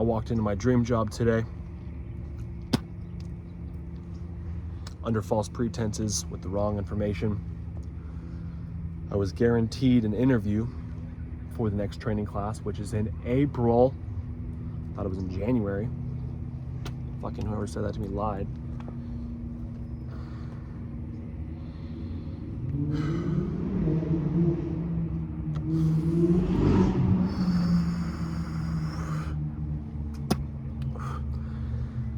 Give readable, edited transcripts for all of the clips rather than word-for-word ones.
I walked into my dream job today under false pretenses with the wrong information. I was guaranteed an interview for the next training class, which is in April. Thought it was in January. Fucking whoever said that to me lied.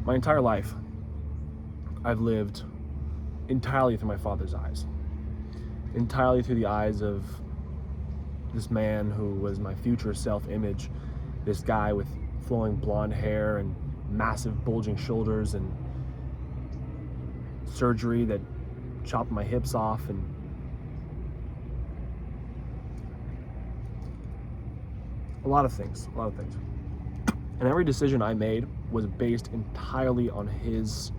My entire life, I've lived entirely through my father's eyes. Entirely through the eyes of this man who was my future self-image. This guy with flowing blonde hair and massive bulging shoulders and surgery that chopped my hips off, and a lot of things. And every decision I made was based entirely on his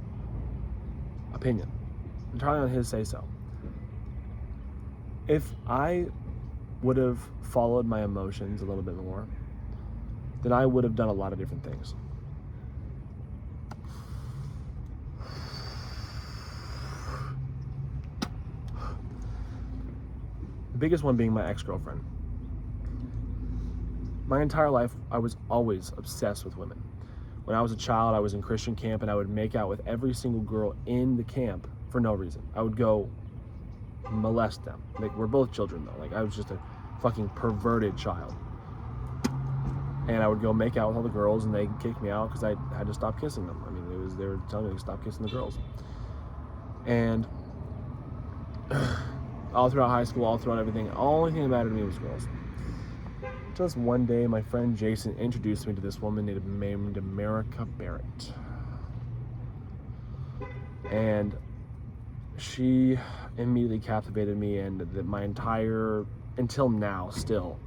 opinion, entirely on his say-so. If I would have followed my emotions a little bit more, then I would have done a lot of different things. The biggest one being my ex-girlfriend. My entire life, I was always obsessed with women. When I was a child, I was in Christian camp, and I would make out with every single girl in the camp for no reason. I would go molest them. Like, we're both children though. Like, I was just a fucking perverted child. And I would go make out with all the girls, and they kicked me out because I had to stop kissing them. I mean, they were telling me to stop kissing the girls. And all throughout high school, all throughout everything, the only thing that mattered to me was girls. Just one day, my friend Jason introduced me to this woman named America Barrett. And she immediately captivated me, and my entire, until now still,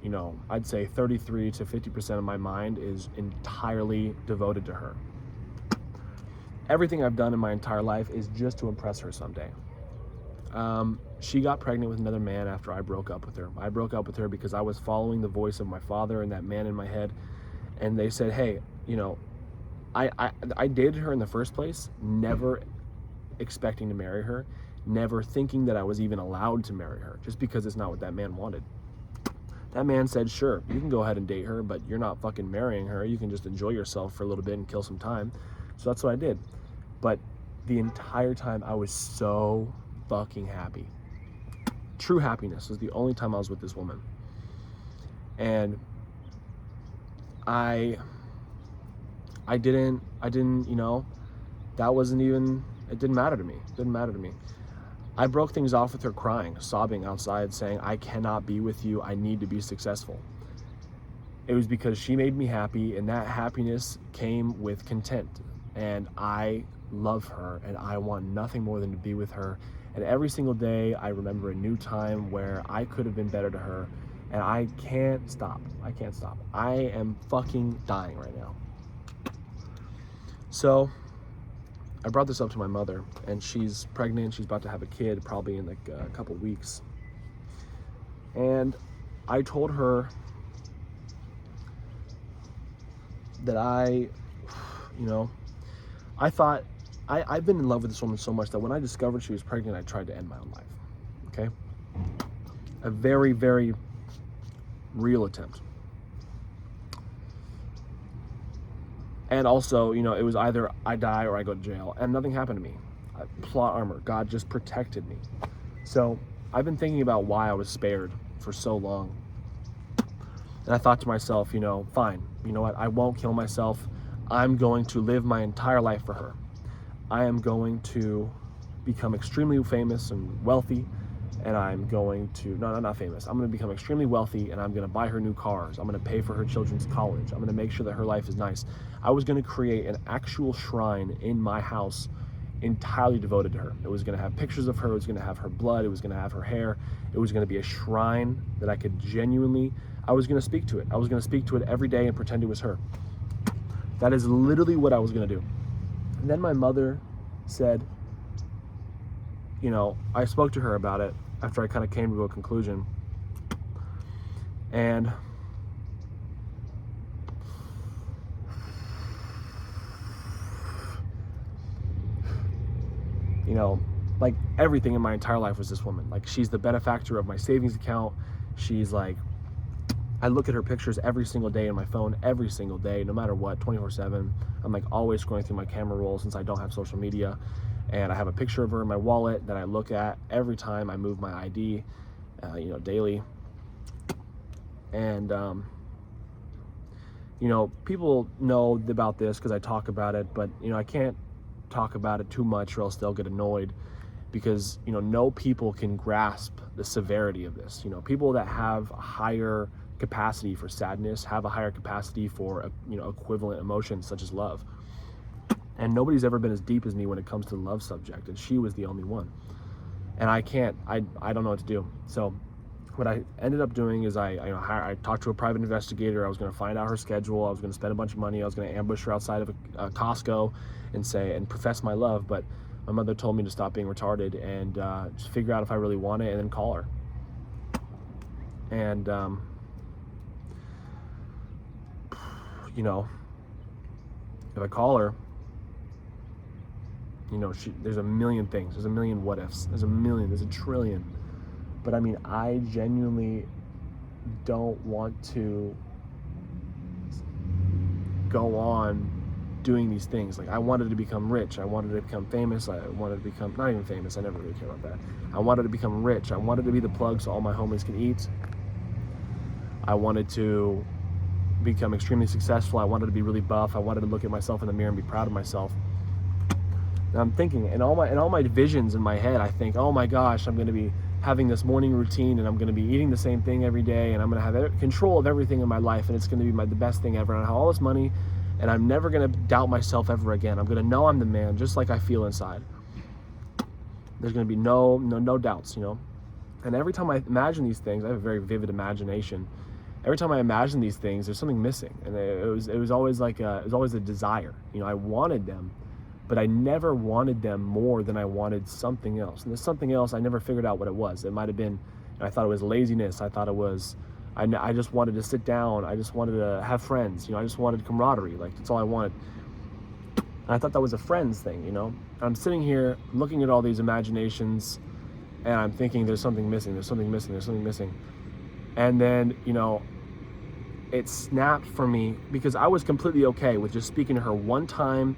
you know, I'd say 33 to 50% of my mind is entirely devoted to her. Everything I've done in my entire life is just to impress her someday. She got pregnant with another man after I broke up with her. I broke up with her because I was following the voice of my father and that man in my head. And they said, hey, you know, I dated her in the first place, never expecting to marry her, never thinking that I was even allowed to marry her, just because it's not what that man wanted. That man said, sure, you can go ahead and date her, but you're not fucking marrying her. You can just enjoy yourself for a little bit and kill some time. So that's what I did. But the entire time I was so fucking happy. True happiness was the only time I was with this woman. And I didn't, you know, that wasn't even, it didn't matter to me. It didn't matter to me. I broke things off with her crying, sobbing outside, saying, I cannot be with you. I need to be successful. It was because she made me happy, and that happiness came with content. And I love her, and I want nothing more than to be with her. And every single day, I remember a new time where I could have been better to her, and I can't stop. I can't stop. I am fucking dying right now. So I brought this up to my mother, and she's pregnant. She's about to have a kid probably in like a couple weeks. And I told her that I thought, I've been in love with this woman so much that when I discovered she was pregnant, I tried to end my own life, okay? A very, very real attempt. And also, you know, it was either I die or I go to jail, and nothing happened to me. Plot armor, God just protected me. So I've been thinking about why I was spared for so long. And I thought to myself, you know, fine, you know what, I won't kill myself. I'm going to live my entire life for her. I am going to become extremely famous and wealthy, and I'm going to, not famous, I'm going to become extremely wealthy, and I'm going to buy her new cars. I'm going to pay for her children's college. I'm going to make sure that her life is nice. I was going to create an actual shrine in my house entirely devoted to her. It was going to have pictures of her. It was going to have her blood. It was going to have her hair. It was going to be a shrine that I could genuinely, I was going to speak to it. I was going to speak to it every day and pretend it was her. That is literally what I was going to do. And then my mother said, you know, I spoke to her about it after I kind of came to a conclusion. And You know, like everything in my entire life was this woman. Like, she's the benefactor of my savings account. She's like, I look at her pictures every single day in my phone, every single day, no matter what, 24/7. I'm like always scrolling through my camera roll since I don't have social media. And I have a picture of her in my wallet that I look at every time I move my ID, daily. And, people know about this because I talk about it, but, I can't talk about it too much or else they'll get annoyed, because, no people can grasp the severity of this. People that have a higher capacity for sadness have a higher capacity for, equivalent emotions such as love. And nobody's ever been as deep as me when it comes to the love subject, and she was the only one. And I don't know what to do. So what I ended up doing is I talked to a private investigator. I was going to find out her schedule. I was going to spend a bunch of money. I was going to ambush her outside of a Costco and profess my love. But my mother told me to stop being retarded and just figure out if I really want it and then call her. And, if I call her, there's a million things. There's a million what ifs. There's a trillion. But I mean, I genuinely don't want to go on doing these things. Like, I wanted to become rich. I wanted to become famous. I wanted to become, not even famous, I never really cared about that. I wanted to become rich. I wanted to be the plug so all my homies can eat. I wanted to become extremely successful. I wanted to be really buff. I wanted to look at myself in the mirror and be proud of myself. And I'm thinking, in all my visions in my head, I think, oh my gosh, I'm going to be having this morning routine, and I'm going to be eating the same thing every day, and I'm going to have control of everything in my life, and it's going to be the best thing ever. And I have all this money, and I'm never going to doubt myself ever again. I'm going to know I'm the man, just like I feel inside. There's going to be no doubts, And every time I imagine these things, I have a very vivid imagination. Every time I imagine these things, there's something missing, and it was always like it was always a desire. I wanted them, but I never wanted them more than I wanted something else. And there's something else, I never figured out what it was. It might have been, I thought it was laziness. I thought it was, I just wanted to sit down. I just wanted to have friends. I just wanted camaraderie. Like, that's all I wanted. And I thought that was a friends thing, I'm sitting here looking at all these imaginations, and I'm thinking there's something missing. There's something missing. There's something missing. And then, it snapped for me, because I was completely okay with just speaking to her one time,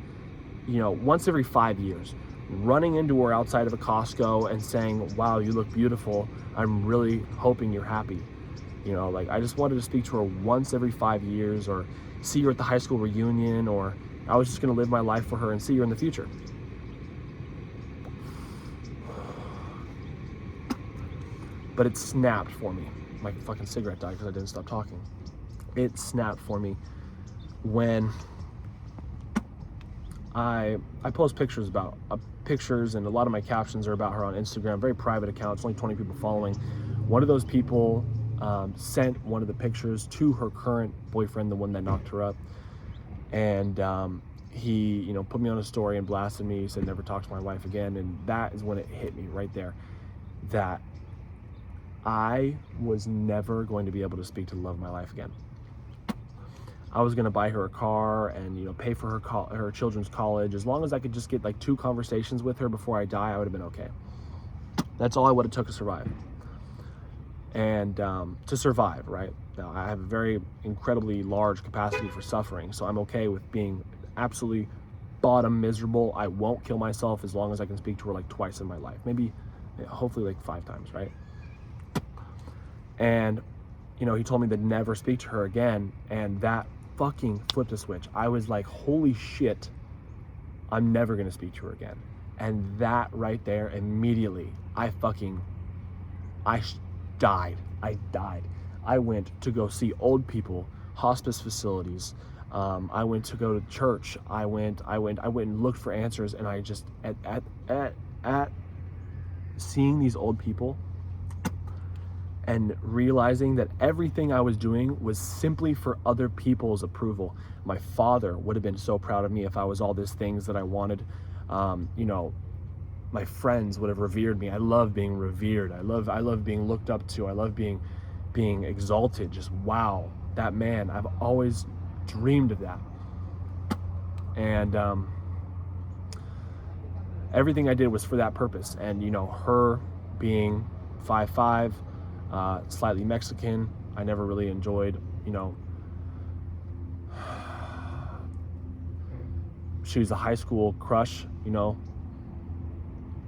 once every 5 years, running into her outside of a Costco and saying, wow, you look beautiful. I'm really hoping you're happy. I just wanted to speak to her once every 5 years, or see her at the high school reunion, or I was just going to live my life for her and see her in the future. But it snapped for me. My fucking cigarette died because I didn't stop talking. It snapped for me when I post pictures and a lot of my captions are about her on Instagram, very private account. It's only 20 people following. One of those people sent one of the pictures to her current boyfriend, the one that knocked her up, and he put me on a story and blasted me. He said, never talk to my wife again. And that is when it hit me right there, that I was never going to be able to speak to the love of my life again. I was going to buy her a car and pay for her children's college. As long as I could just get like 2 conversations with her before I die, I would have been okay. That's all I would have took to survive. And to survive, right? Now, I have a very incredibly large capacity for suffering, so I'm okay with being absolutely bottom miserable. I won't kill myself as long as I can speak to her like twice in my life. Maybe, hopefully like 5 times, right? And, he told me to never speak to her again, and that fucking flipped a switch. I was like, holy shit, I'm never gonna speak to her again. And that right there, immediately, I died. I died. I went to go see old people, hospice facilities. I went to go to church. I went and looked for answers, and I just, at seeing these old people, and realizing that everything I was doing was simply for other people's approval. My father would have been so proud of me if I was all these things that I wanted. My friends would have revered me. I love being revered. I love being looked up to. I love being exalted. Just wow, that man. I've always dreamed of that. And everything I did was for that purpose. And, you know, her being 5'5", slightly Mexican, I never really enjoyed, you know, she was a high school crush, you know.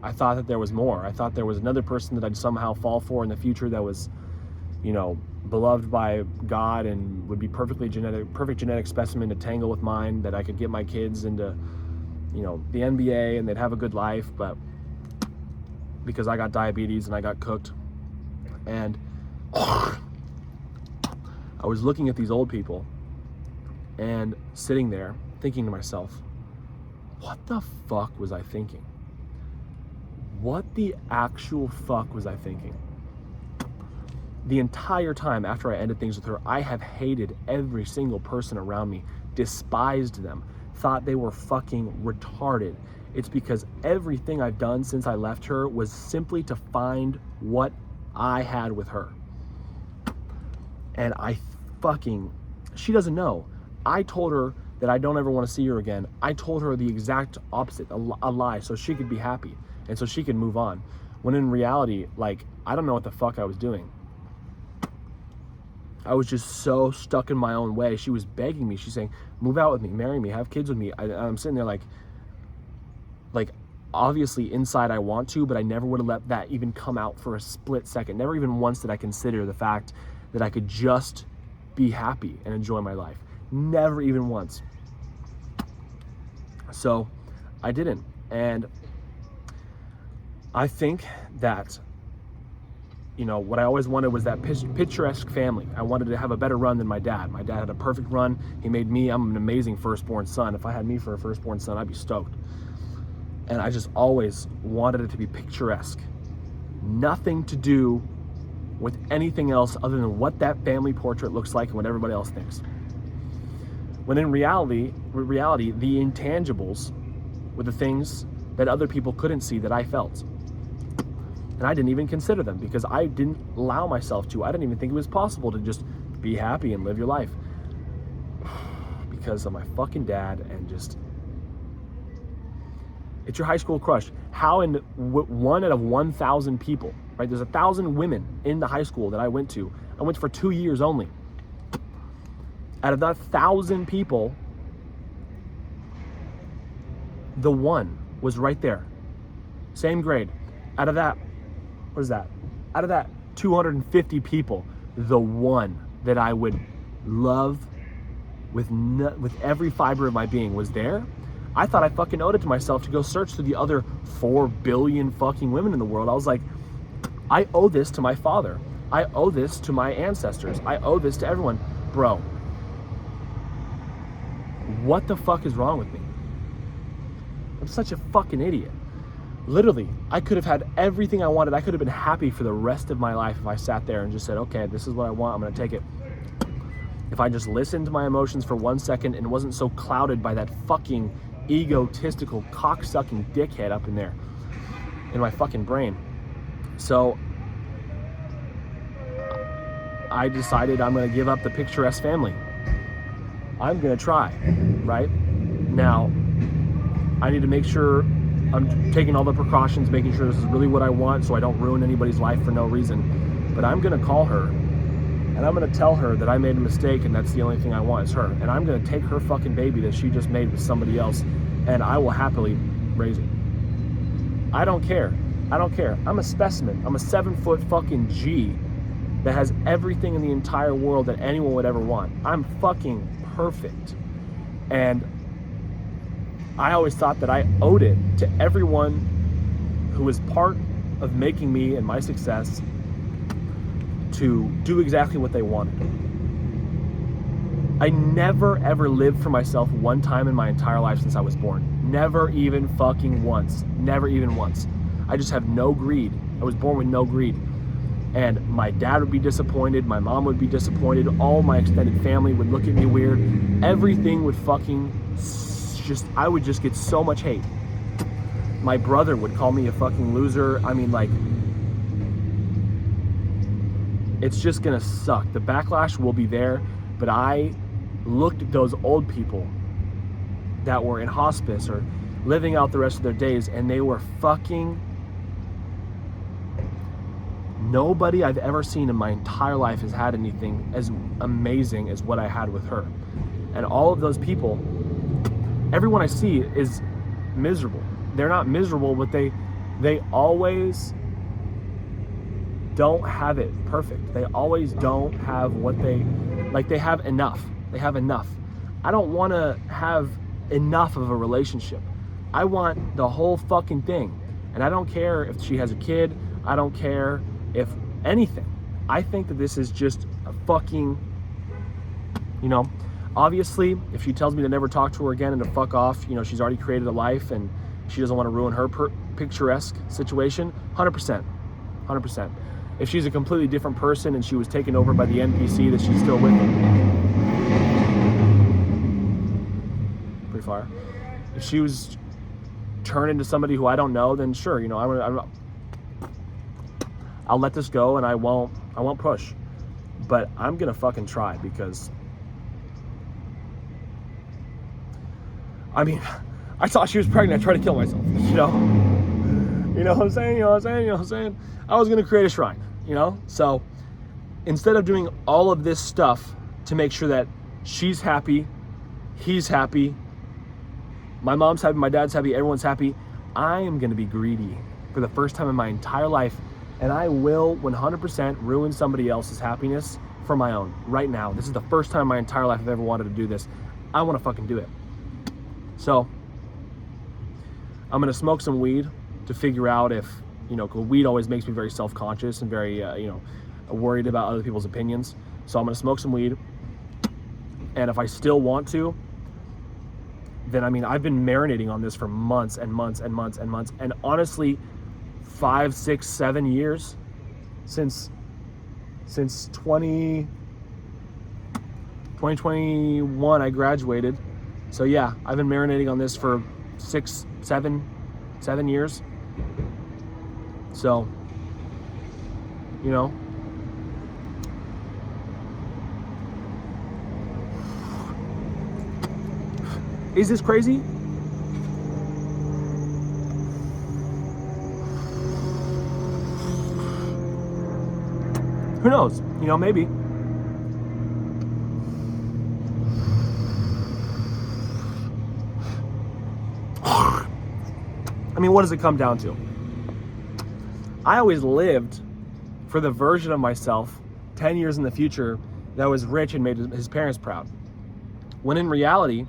I thought that there was more. I thought there was another person that I'd somehow fall for in the future that was, you know, beloved by God and would be perfect genetic specimen to tangle with mine, that I could get my kids into, you know, the NBA and they'd have a good life. But because I got diabetes and I got cooked, and I was looking at these old people and sitting there thinking to myself, what the fuck was I thinking? What the actual fuck was I thinking? The entire time after I ended things with her, I have hated every single person around me, despised them, thought they were fucking retarded. It's because everything I've done since I left her was simply to find what I had with her. And she doesn't know. I told her that I don't ever want to see her again. I told her the exact opposite, a lie, so she could be happy and so she could move on. When in reality, like, I don't know what the fuck I was doing. I was just so stuck in my own way. She was begging me. She's saying, move out with me, marry me, have kids with me. I'm sitting there like, obviously inside I want to, but I never would have let that even come out for a split second. Never even once did I consider the fact that I could just be happy and enjoy my life. Never even once. So I didn't. And I think that, you know, what I always wanted was that picturesque family. I wanted to have a better run than my dad. My dad had a perfect run. He made me, I'm an amazing firstborn son. If I had me for a firstborn son, I'd be stoked. And I just always wanted it to be picturesque. Nothing to do with anything else other than what that family portrait looks like and what everybody else thinks. When in reality, the intangibles were the things that other people couldn't see that I felt. And I didn't even consider them because I didn't allow myself to. I didn't even think it was possible to just be happy and live your life. Because of my fucking dad and just... It's your high school crush. How in one out of 1,000 people, right? There's 1,000 women in the high school that I went to. I went for 2 years only. Out of that 1,000 people, the one was right there. Same grade. Out of that, what is that? Out of that 250 people, the one that I would love with every fiber of my being was there. I thought I fucking owed it to myself to go search through the other 4 billion fucking women in the world. I was like, I owe this to my father. I owe this to my ancestors. I owe this to everyone. Bro, what the fuck is wrong with me? I'm such a fucking idiot. Literally, I could have had everything I wanted. I could have been happy for the rest of my life if I sat there and just said, okay, this is what I want. I'm going to take it. If I just listened to my emotions for 1 second and wasn't so clouded by that fucking egotistical, cock-sucking dickhead up in there in my fucking brain. So I decided I'm going to give up the picturesque family. I'm going to try, right? Now, I need to make sure I'm taking all the precautions, making sure this is really what I want so I don't ruin anybody's life for no reason. But I'm going to call her and I'm going to tell her that I made a mistake and that's the only thing I want is her. And I'm going to take her fucking baby that she just made with somebody else and I will happily raise it. I don't care. I don't care. I'm a specimen. I'm a 7-foot fucking G that has everything in the entire world that anyone would ever want. I'm fucking perfect. And I always thought that I owed it to everyone who was part of making me and my success to do exactly what they wanted. I never ever lived for myself one time in my entire life since I was born. Never even fucking once. Never even once. I just have no greed. I was born with no greed. And my dad would be disappointed, my mom would be disappointed, all my extended family would look at me weird. Everything would fucking I would just get so much hate. My brother would call me a fucking loser. I mean, like, it's just gonna suck. The backlash will be there, but I looked at those old people that were in hospice or living out the rest of their days, and they were fucking... Nobody I've ever seen in my entire life has had anything as amazing as what I had with her. And all of those people, everyone I see is miserable. They're not miserable, but they always don't have it perfect. They always don't have what they have enough. They have enough. I don't want to have enough of a relationship. I want the whole fucking thing. And I don't care if she has a kid. I don't care if anything. I think that this is just a fucking, obviously, if she tells me to never talk to her again and to fuck off, she's already created a life and she doesn't want to ruin her picturesque situation, 100%. If she's a completely different person and she was taken over by the NPC that she's still with, pretty far. If she was turned into somebody who I don't know, then sure, I'll let this go and I won't push. But I'm gonna fucking try, because I thought she was pregnant. I tried to kill myself, You know what I'm saying? I was gonna create a shrine, So instead of doing all of this stuff to make sure that she's happy, he's happy, my mom's happy, my dad's happy, everyone's happy, I am gonna be greedy for the first time in my entire life, and I will 100% ruin somebody else's happiness for my own right now. This is the first time in my entire life I've ever wanted to do this. I wanna fucking do it. So I'm gonna smoke some weed to figure out if, cause weed always makes me very self-conscious and very, worried about other people's opinions. So I'm gonna smoke some weed. And if I still want to, then I've been marinating on this for months and months and months and months. And honestly, 5, 6, 7 years since 2021, I graduated. So yeah, I've been marinating on this for 6, 7 years. So, is this crazy? Who knows? Maybe. What does it come down to? I always lived for the version of myself 10 years in the future that was rich and made his parents proud. When in reality,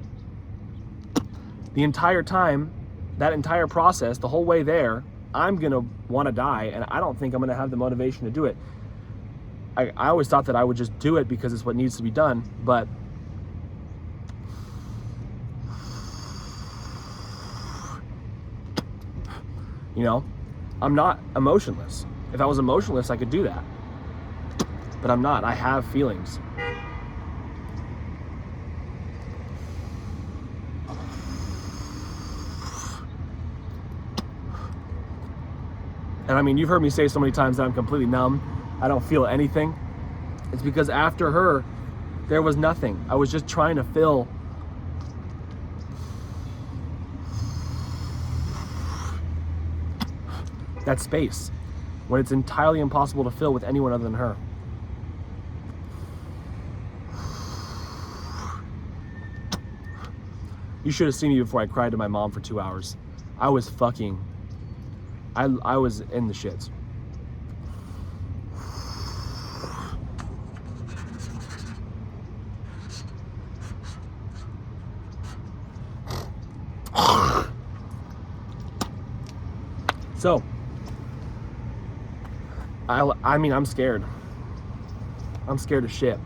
the entire time, that entire process, the whole way there, I'm gonna want to die, and I don't think I'm gonna have the motivation to do it. I always thought that I would just do it because it's what needs to be done, but I'm not emotionless. If I was emotionless, I could do that. But I'm not. I have feelings. And you've heard me say so many times that I'm completely numb. I don't feel anything. It's because after her, there was nothing. I was just trying to fill that space when it's entirely impossible to fill with anyone other than her. You should have seen me before I cried to my mom for 2 hours. I was in the shits. So, I'm scared. I'm scared of shit.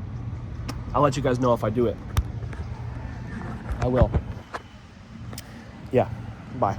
I'll let you guys know if I do it. I will. Yeah, bye.